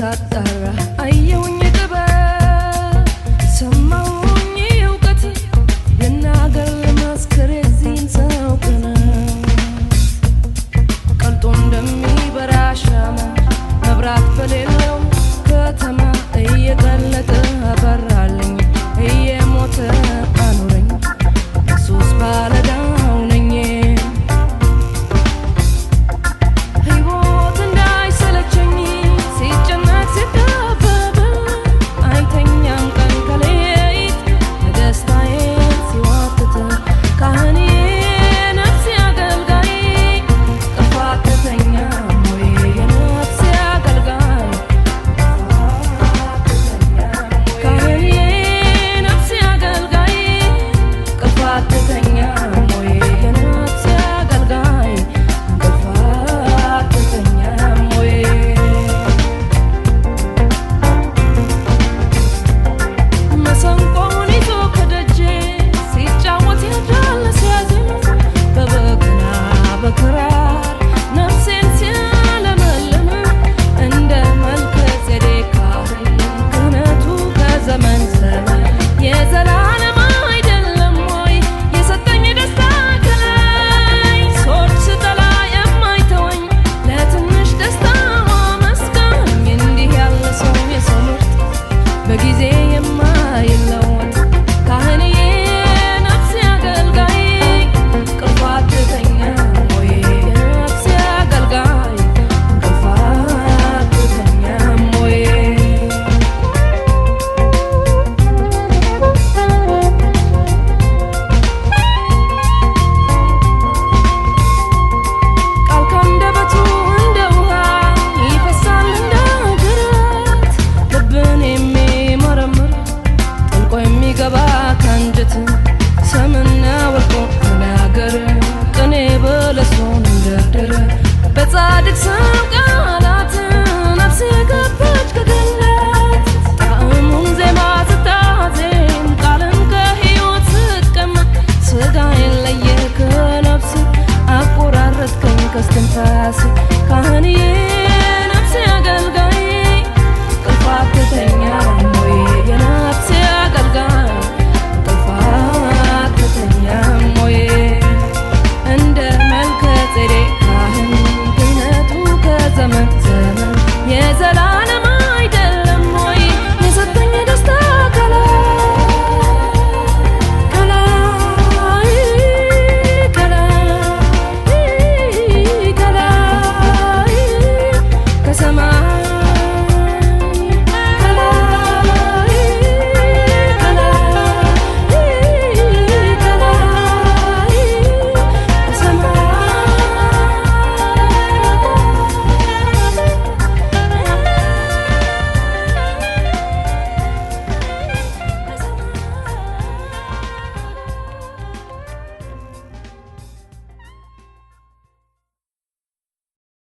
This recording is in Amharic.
ሳጣራ አየሁኝ ጥበብ ሰማሁኝ እውቀት ልናገር ልመስክር የዚህን ሰው ቅናት ቀልጦ እንደሚበራ ሻማ መብራት በሌለው ከተማ እየቀለጠ አበራልኝ እየሞተ አኖረኝ ኢየሱስ ባለዕዳው ነኝ ሕይወት እንዳይሰለቸኝ ሲጨነቅ ሲጠበብ አይተኛም ቀን ከሌሊት ደስታዬን ሲዋትት ካህኔ ነፍሴ አገልጋይ እንቅልፍ አትተኛም ወይ የነፍሴ አገልጋይ ካህኔ ነፍሴ አገልጋይ እንቅልፍ አትተኛም ወይ የነፍሴ አገልጋይ እንቅልፍ አትተኛም ወይ መሰንቆውን ይዞ ከደጄ ሲጫወት ያድራል ሲያዜም በበገና በክራር